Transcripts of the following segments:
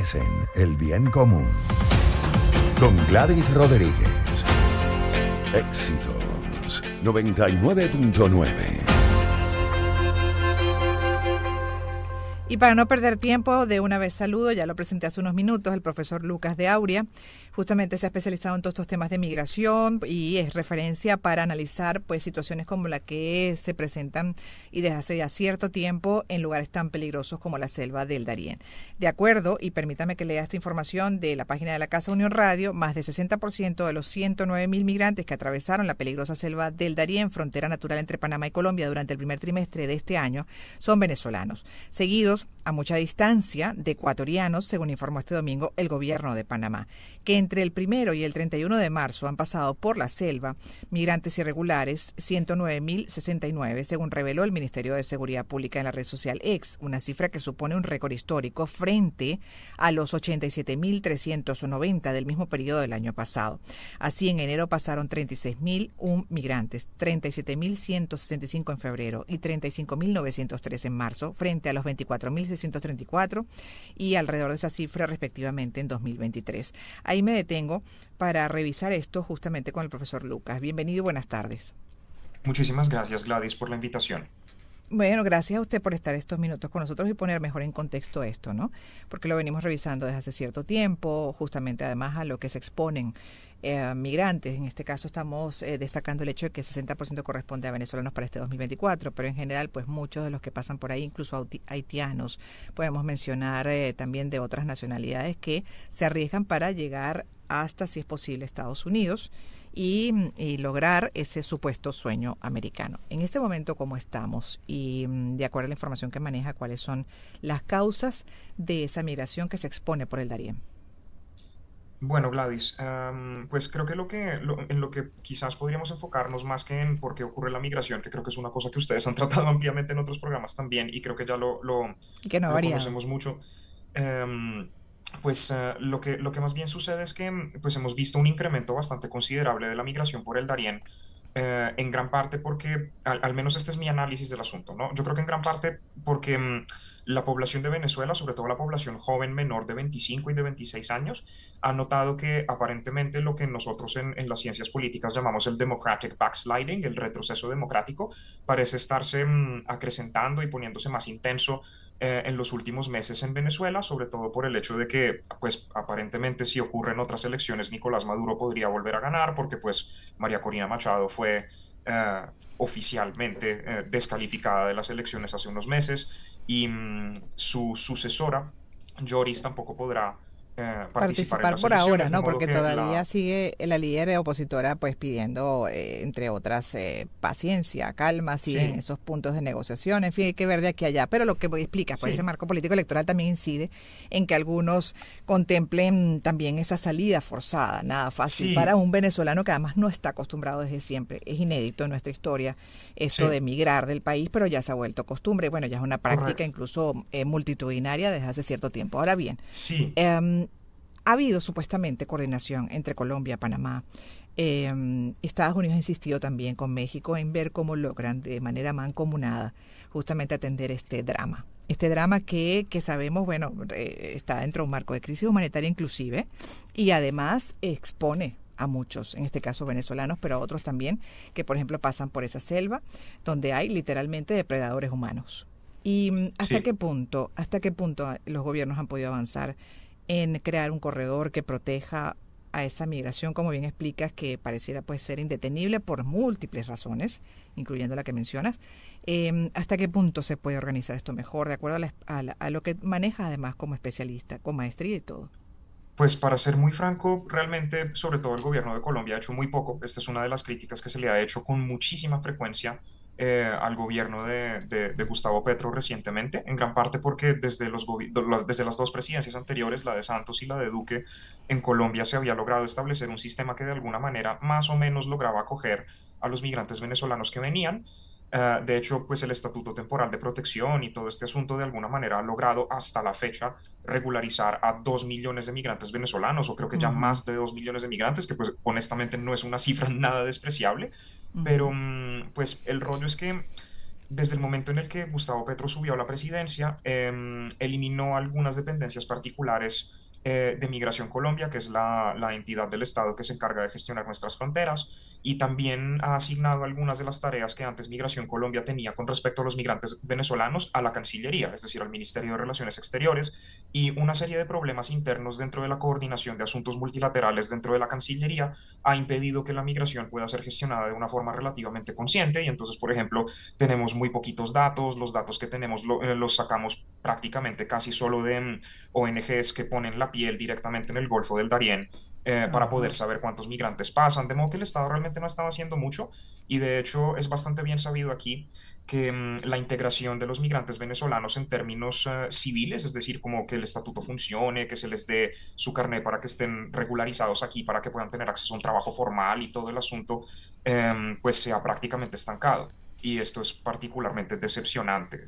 Es en el bien común. Con Gladys Rodríguez. Éxitos 99.9. Y para no perder tiempo, de una vez saludo, ya lo presenté hace unos minutos, el profesor Lucas de Auria. Justamente se ha especializado en todos estos temas de migración y es referencia para analizar pues situaciones como la que se presentan y desde hace ya cierto tiempo en lugares tan peligrosos como la selva del Darién. De acuerdo, y permítame que lea esta información de la página de la Casa Unión Radio, más de 60% de los 109.000 migrantes que atravesaron la peligrosa selva del Darién, frontera natural entre Panamá y Colombia durante el primer trimestre de este año, son venezolanos, seguidos a mucha distancia de ecuatorianos, según informó este domingo el gobierno de Panamá, que entre el 1 y el 31 de marzo han pasado por la selva migrantes irregulares 109.069, según reveló el Ministerio de Seguridad Pública en la red social X, una cifra que supone un récord histórico frente a los 87.390 del mismo periodo del año pasado. Así, en enero pasaron 36.001 migrantes, 37.165 en febrero y 35.903 en marzo, frente a los 24.634 y alrededor de esa cifra respectivamente en 2023. Ahí me detengo para revisar esto justamente con el profesor Lucas. Bienvenido y buenas tardes. Muchísimas gracias, Gladys, por la invitación. Bueno, gracias a usted por estar estos minutos con nosotros y poner mejor en contexto esto, ¿no? Porque lo venimos revisando desde hace cierto tiempo, justamente además a lo que se exponen migrantes. En este caso estamos destacando el hecho de que el 60% corresponde a venezolanos para este 2024, pero en general pues muchos de los que pasan por ahí, incluso haitianos, podemos mencionar también de otras nacionalidades que se arriesgan para llegar hasta, si es posible, Estados Unidos y lograr ese supuesto sueño americano. En este momento, ¿cómo estamos? Y de acuerdo a la información que maneja, ¿cuáles son las causas de esa migración que se expone por el Darién? Bueno, Gladys, pues creo que, en lo que quizás podríamos enfocarnos más que en por qué ocurre la migración, que creo que es una cosa que ustedes han tratado ampliamente en otros programas también, y creo que ya Y que no ha lo variado. conocemos mucho. Pues lo que más bien sucede es que pues hemos visto un incremento bastante considerable de la migración por el Darién, en gran parte porque, al menos este es mi análisis del asunto, ¿no? Yo creo que en gran parte porque la población de Venezuela, sobre todo la población joven menor de 25 y de 26 años, ha notado que aparentemente lo que nosotros en las ciencias políticas llamamos el democratic backsliding, el retroceso democrático, parece estarse acrecentando y poniéndose más intenso en los últimos meses en Venezuela, sobre todo por el hecho de que, pues, aparentemente si ocurren otras elecciones, Nicolás Maduro podría volver a ganar, porque, pues, María Corina Machado fue eh, oficialmente descalificada de las elecciones hace unos meses y su sucesora, Joris, tampoco podrá participar en Participar las por ahora, elecciones, de ¿no? modo Porque que todavía sigue la líder opositora pues pidiendo, entre otras, paciencia, calma, siguen Sí, esos puntos de negociación, en fin, hay que ver de aquí a allá. Pero lo que explica, pues ese sí, marco político electoral también incide en que algunos contemplen también esa salida forzada, nada fácil para sí, un venezolano que además no está acostumbrado desde siempre. Es inédito en nuestra historia esto de sí, emigrar del país, pero ya se ha vuelto costumbre, bueno, ya es una práctica correcto. incluso multitudinaria desde hace cierto tiempo. Ahora bien, Sí, eh, ha habido supuestamente coordinación entre Colombia, Panamá. Estados Unidos ha insistido también con México en ver cómo logran de manera mancomunada justamente atender este drama. Este drama que sabemos, bueno, está dentro de un marco de crisis humanitaria inclusive y además expone a muchos, en este caso venezolanos, pero a otros también, que por ejemplo pasan por esa selva donde hay literalmente depredadores humanos. ¿Y sí. hasta qué punto los gobiernos han podido avanzar en crear un corredor que proteja a esa migración, como bien explicas, que pareciera pues ser indetenible por múltiples razones, incluyendo la que mencionas? ¿Hasta qué punto se puede organizar esto mejor, de acuerdo a lo que maneja además como especialista, con maestría y todo? Pues para ser muy franco, realmente, sobre todo el gobierno de Colombia ha hecho muy poco. Esta es una de las críticas que se le ha hecho con muchísima frecuencia al gobierno de Gustavo Petro recientemente, en gran parte porque desde las dos presidencias anteriores, la de Santos y la de Duque, en Colombia se había logrado establecer un sistema que de alguna manera más o menos lograba acoger a los migrantes venezolanos que venían. De hecho, pues el Estatuto Temporal de Protección y todo este asunto de alguna manera ha logrado hasta la fecha regularizar a 2 millones de migrantes venezolanos, o creo que ya Ujú, más de 2 millones de migrantes, que pues honestamente no es una cifra nada despreciable, pero ujú. pues el rollo es que desde el momento en el que Gustavo Petro subió a la presidencia, eliminó algunas dependencias particulares de Migración Colombia, que es la entidad del Estado que se encarga de gestionar nuestras fronteras, y también ha asignado algunas de las tareas que antes Migración Colombia tenía con respecto a los migrantes venezolanos a la Cancillería, es decir, al Ministerio de Relaciones Exteriores, y una serie de problemas internos dentro de la coordinación de asuntos multilaterales dentro de la Cancillería ha impedido que la migración pueda ser gestionada de una forma relativamente consciente. Y entonces, por ejemplo, tenemos muy poquitos datos, los datos que tenemos los sacamos prácticamente casi solo de ONGs que ponen la piel directamente en el Golfo del Darién, para poder Ajá. saber cuántos migrantes pasan, de modo que el Estado realmente no estaba haciendo mucho. Y de hecho es bastante bien sabido aquí que la integración de los migrantes venezolanos en términos civiles, es decir, como que el estatuto funcione, que se les dé su carnet para que estén regularizados aquí, para que puedan tener acceso a un trabajo formal y todo el asunto, pues se ha prácticamente estancado. Y esto es particularmente decepcionante.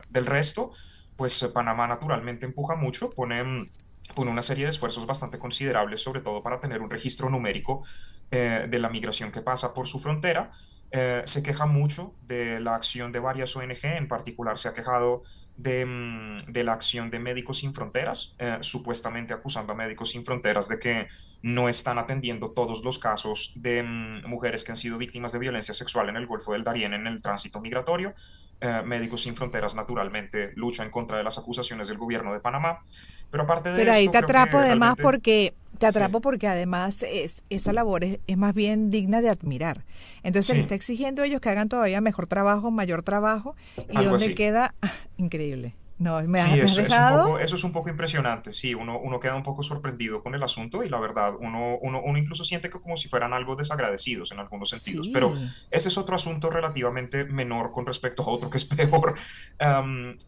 Del resto, pues Panamá naturalmente empuja mucho, pone una serie de esfuerzos bastante considerables, sobre todo para tener un registro numérico de la migración que pasa por su frontera. Se queja mucho de la acción de varias ONG, en particular se ha quejado de la acción de Médicos Sin Fronteras, supuestamente acusando a Médicos Sin Fronteras de que no están atendiendo todos los casos de mujeres que han sido víctimas de violencia sexual en el Golfo del Darién en el tránsito migratorio. Médicos Sin Fronteras naturalmente lucha en contra de las acusaciones del gobierno de Panamá, pero aparte de Pero ahí esto, te creo atrapo que además realmente, porque te sí, atrapo porque además esa labor es más bien digna de admirar. Entonces le está sí, exigiendo a ellos que hagan todavía mejor trabajo, mayor trabajo, y algo dónde así. queda increíble. No, Sí, me has dejado. eso es un poco impresionante. Sí, uno queda un poco sorprendido con el asunto y la verdad, uno incluso siente que como si fueran algo desagradecidos en algunos sentidos. Pero Sí. ese es otro asunto relativamente menor con respecto a otro que es peor,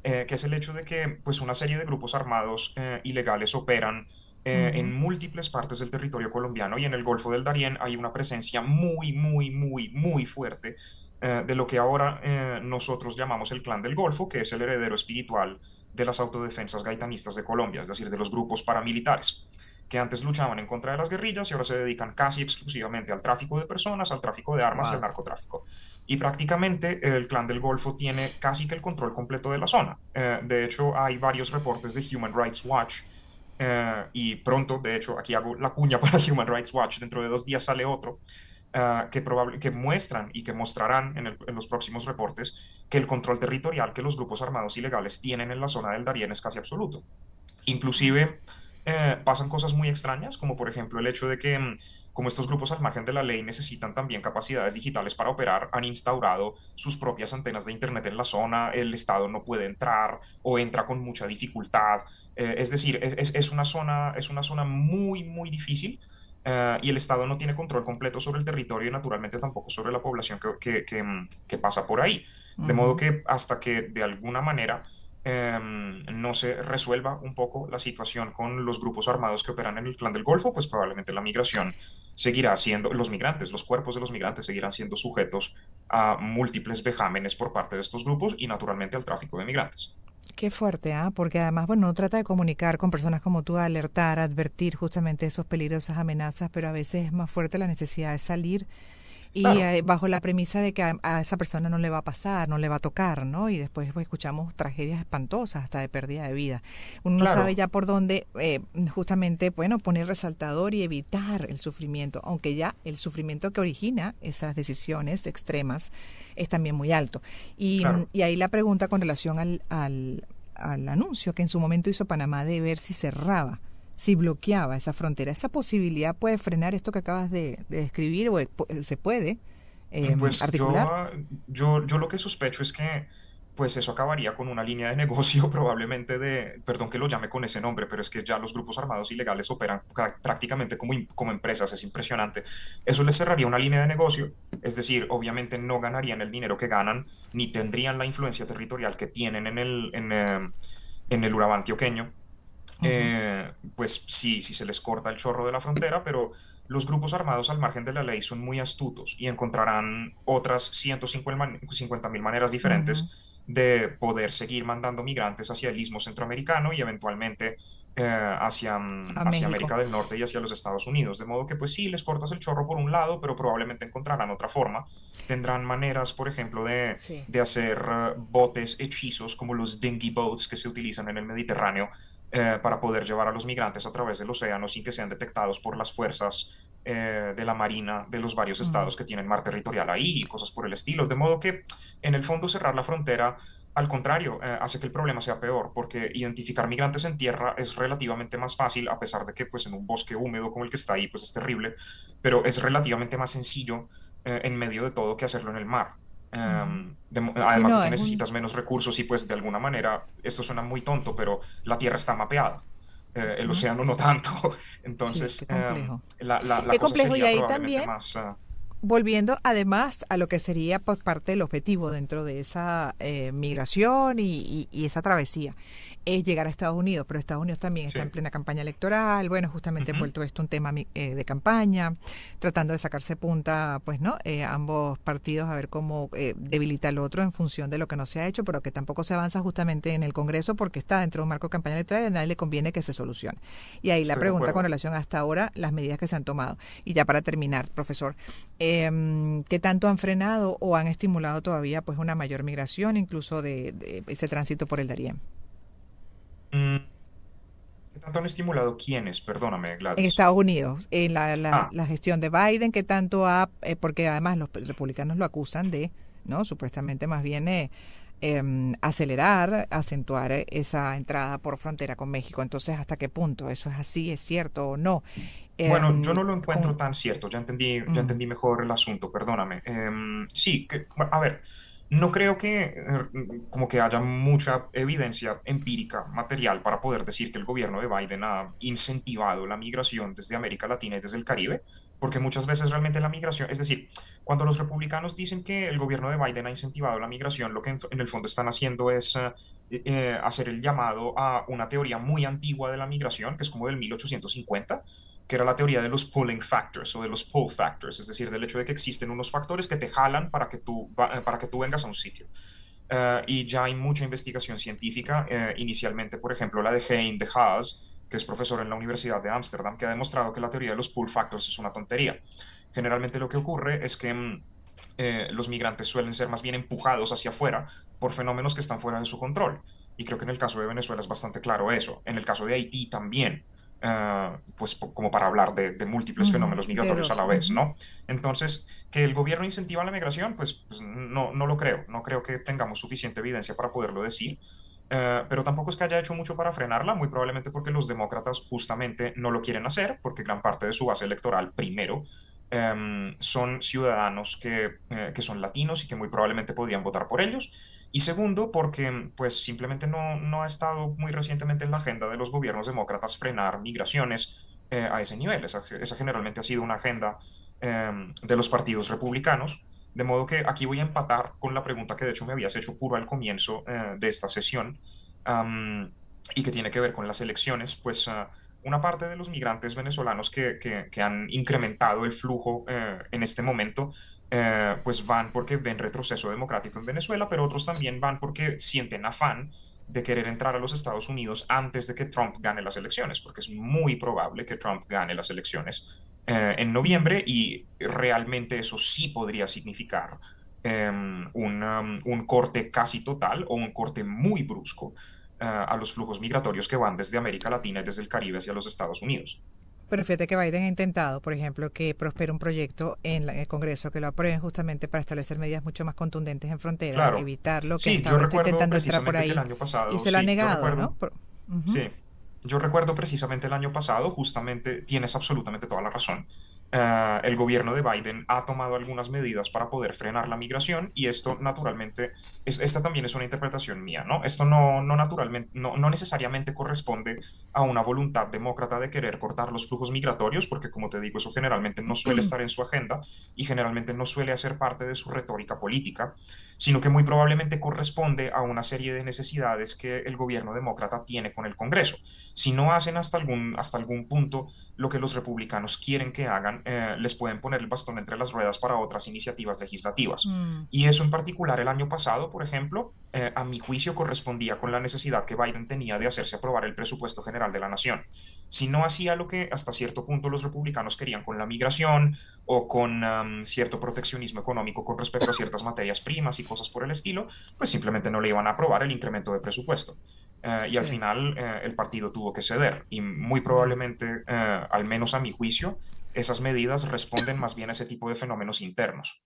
que es el hecho de que pues una serie de grupos armados ilegales operan en Ujú. múltiples partes del territorio colombiano, y en el Golfo del Darién hay una presencia muy, muy, muy, muy fuerte de lo que ahora nosotros llamamos el Clan del Golfo, que es el heredero espiritual de las autodefensas gaitanistas de Colombia, es decir, de los grupos paramilitares, que antes luchaban en contra de las guerrillas y ahora se dedican casi exclusivamente al tráfico de personas, al tráfico de armas y al Wow. narcotráfico. Y prácticamente el Clan del Golfo tiene casi que el control completo de la zona. De hecho, hay varios reportes de Human Rights Watch, y pronto, de hecho, aquí hago la cuña para Human Rights Watch, dentro de 2 días sale otro, que muestran y que mostrarán en los próximos reportes que el control territorial que los grupos armados ilegales tienen en la zona del Darién es casi absoluto. Inclusive pasan cosas muy extrañas, como por ejemplo el hecho de que como estos grupos al margen de la ley necesitan también capacidades digitales para operar, han instaurado sus propias antenas de Internet en la zona, el Estado no puede entrar o entra con mucha dificultad. Es decir, es una zona muy, muy difícil, y el Estado no tiene control completo sobre el territorio y naturalmente tampoco sobre la población que pasa por ahí. De modo Ujú. que hasta que de alguna manera no se resuelva un poco la situación con los grupos armados que operan en el Clan del Golfo, pues probablemente la migración seguirá siendo, los migrantes, los cuerpos de los migrantes seguirán siendo sujetos a múltiples vejámenes por parte de estos grupos y naturalmente al tráfico de migrantes. Qué fuerte, ¿ah? Porque además, bueno, uno trata de comunicar con personas como tú, alertar, advertir justamente esos peligros, esas amenazas, pero a veces es más fuerte la necesidad de salir y Claro, bajo la premisa de que a esa persona no le va a pasar, no le va a tocar, ¿no? Y después pues, escuchamos tragedias espantosas, hasta de pérdida de vida. Uno no sabe claro, ya por dónde justamente, bueno, poner resaltador y evitar el sufrimiento, aunque ya el sufrimiento que origina esas decisiones extremas es también muy alto. claro. Y ahí la pregunta con relación al anuncio que en su momento hizo Panamá de ver si cerraba, si bloqueaba esa frontera. ¿Esa posibilidad puede frenar esto que acabas de describir o se puede Pues articular? yo lo que sospecho es que pues eso acabaría con una línea de negocio probablemente de, perdón que lo llame con ese nombre, pero es que ya los grupos armados ilegales operan prácticamente como empresas, es impresionante. Eso les cerraría una línea de negocio, es decir, obviamente no ganarían el dinero que ganan, ni tendrían la influencia territorial que tienen en el Urabá antioqueño, Ujú. pues sí, sí se les corta el chorro de la frontera, pero los grupos armados al margen de la ley son muy astutos y encontrarán otras 150.000 maneras Ujú. diferentes de poder seguir mandando migrantes hacia el istmo centroamericano y eventualmente A hacia México. América del Norte y hacia los Estados Unidos. De modo que, pues sí, les cortas el chorro por un lado, pero probablemente encontrarán otra forma. Tendrán maneras, por ejemplo, Sí. de hacer botes hechizos como los dinghy boats que se utilizan en el Mediterráneo para poder llevar a los migrantes a través del océano sin que sean detectados por las fuerzas de la Marina de los varios Mm, estados que tienen mar territorial ahí y cosas por el estilo. De modo que, en el fondo, cerrar la frontera al contrario, hace que el problema sea peor, porque identificar migrantes en tierra es relativamente más fácil, a pesar de que pues, en un bosque húmedo como el que está ahí, pues es terrible, pero es relativamente más sencillo en medio de todo que hacerlo en el mar. ujú. Sí, Además de no, que es un... necesitas menos recursos y pues de alguna manera, esto suena muy tonto, pero la tierra está mapeada, el Ujú. océano no tanto. Sí, Entonces, qué complejo. la Qué cosa complejo. Y sería ahí probablemente también, más... volviendo además a lo que sería pues, parte del objetivo dentro de esa migración y esa travesía, es llegar a Estados Unidos, pero Estados Unidos también está en sí. plena campaña electoral, bueno, justamente Ujú. envuelto esto un tema de campaña, tratando de sacarse punta, pues, ¿no? Ambos partidos a ver cómo debilita el otro en función de lo que no se ha hecho, pero que tampoco se avanza justamente en el Congreso porque está dentro de un marco de campaña electoral y a nadie le conviene que se solucione. Y ahí la Estoy de pregunta con acuerdo. relación hasta ahora, las medidas que se han tomado. Y ya para terminar, profesor, ¿qué tanto han frenado o han estimulado todavía pues una mayor migración, incluso de ese tránsito por el Darién? Mm, ¿Qué tanto han estimulado quiénes? Perdóname, En Gladys. Estados Unidos, en Ah, la gestión de Biden, ¿qué tanto ha, porque además los republicanos lo acusan de, ¿no? Supuestamente más bien acelerar, acentuar esa entrada por frontera con México. Entonces, ¿hasta qué punto eso es así, es cierto o no? bueno, yo Em, no lo con, encuentro tan cierto, ya mm, entendí mejor el asunto, perdóname. Sí, a ver, no creo que como que haya mucha evidencia empírica, material, para poder decir que el gobierno de Biden ha incentivado la migración desde América Latina y desde el Caribe, porque muchas veces realmente la migración, es decir, cuando los republicanos dicen que el gobierno de Biden ha incentivado la migración, lo que en el fondo están haciendo es hacer el llamado a una teoría muy antigua de la migración, que es como del 1850, que era la teoría de los pulling factors o de los pull factors, es decir, del hecho de que existen unos factores que te jalan para que tú vengas a un sitio. Y ya hay mucha investigación científica, inicialmente, por ejemplo, la de Hein de Haas, que es profesor en la Universidad de Ámsterdam, que ha demostrado que la teoría de los pull factors es una tontería. Generalmente lo que ocurre es que los migrantes suelen ser más bien empujados hacia afuera por fenómenos que están fuera de su control. Y creo que en el caso de Venezuela es bastante claro eso. En el caso de Haití también, pues como para hablar de múltiples ujú, fenómenos de migratorios a dos. la vez, Ujú. ¿no? Entonces, que el gobierno incentiva la migración, pues no lo creo. No creo que tengamos suficiente evidencia para poderlo decir. Pero tampoco es que haya hecho mucho para frenarla, muy probablemente porque los demócratas justamente no lo quieren hacer, porque gran parte de su base electoral, primero, son ciudadanos que son latinos y que muy probablemente podrían votar por ellos. Y segundo, porque pues simplemente no ha estado muy recientemente en la agenda de los gobiernos demócratas frenar migraciones a ese nivel. Esa generalmente ha sido una agenda de los partidos republicanos. De modo que aquí voy a empatar con la pregunta que de hecho me habías hecho puro al comienzo de esta sesión um, y que tiene que ver con las elecciones. Pues una parte de los migrantes venezolanos que han incrementado el flujo en este momento, pues van porque ven retroceso democrático en Venezuela, pero otros también van porque sienten afán de querer entrar a los Estados Unidos antes de que Trump gane las elecciones, porque es muy probable que Trump gane las elecciones en Mm. noviembre y realmente eso sí podría significar un corte casi total o un corte muy brusco a los flujos migratorios que van desde América Latina y desde el Caribe hacia los Estados Unidos. Pero fíjate que Biden ha intentado, por ejemplo, que prospere un proyecto en el Congreso que lo aprueben justamente para establecer medidas mucho más contundentes en frontera, Claro, evitar lo que sí, hasta yo ahora está recuerdo intentando entrar por precisamente que el ahí año y pasado, se lo ha sí, yo negado, ¿no? recuerdo, Ujú. sí, yo recuerdo precisamente el año pasado, justamente tienes absolutamente toda la razón. El gobierno de Biden ha tomado algunas medidas para poder frenar la migración y esto naturalmente, esta también es una interpretación mía, ¿no? Esto no naturalmente, no necesariamente corresponde a una voluntad demócrata de querer cortar los flujos migratorios, porque como te digo, eso generalmente no suele estar en su agenda y generalmente no suele hacer parte de su retórica política, sino que muy probablemente corresponde a una serie de necesidades que el gobierno demócrata tiene con el Congreso. Si no hacen hasta algún punto lo que los republicanos quieren que hagan, les pueden poner el bastón entre las ruedas para otras iniciativas legislativas. Mm, Y eso en particular el año pasado, por ejemplo, a mi juicio correspondía con la necesidad que Biden tenía de hacerse aprobar el presupuesto general de la nación. Si no hacía lo que hasta cierto punto los republicanos querían con la migración o con cierto proteccionismo económico con respecto a ciertas materias primas y cosas por el estilo, pues simplemente no le iban a aprobar el incremento de presupuesto. Y al sí, final el partido tuvo que ceder y muy ya. probablemente, al menos a mi juicio, esas medidas responden más bien a ese tipo de fenómenos internos.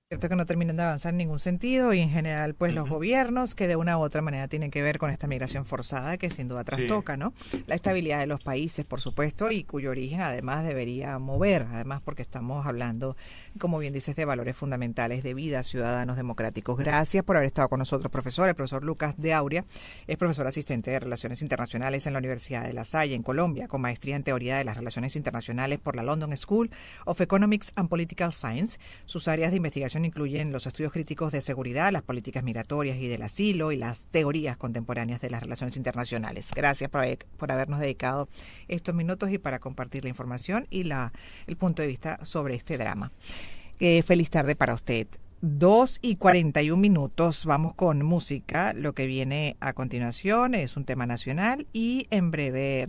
Cierto que no terminan de avanzar en ningún sentido y en general pues los Ujú. gobiernos que de una u otra manera tienen que ver con esta migración forzada que sin duda Sí, trastoca, ¿no? La estabilidad de los países, por supuesto, y cuyo origen además debería mover, además porque estamos hablando, como bien dices, de valores fundamentales de vida, ciudadanos democráticos. Gracias por haber estado con nosotros, profesor. El profesor Lucas de Auria es profesor asistente de Relaciones Internacionales en la Universidad de La Salle, en Colombia, con maestría en Teoría de las Relaciones Internacionales por la London School of Economics and Political Science. Sus áreas de investigación incluyen los estudios críticos de seguridad, las políticas migratorias y del asilo y las teorías contemporáneas de las relaciones internacionales. Gracias por habernos dedicado estos minutos y para compartir la información y el punto de vista sobre este drama. Feliz tarde para usted. 2:41. Vamos con música. Lo que viene a continuación es un tema nacional y en breve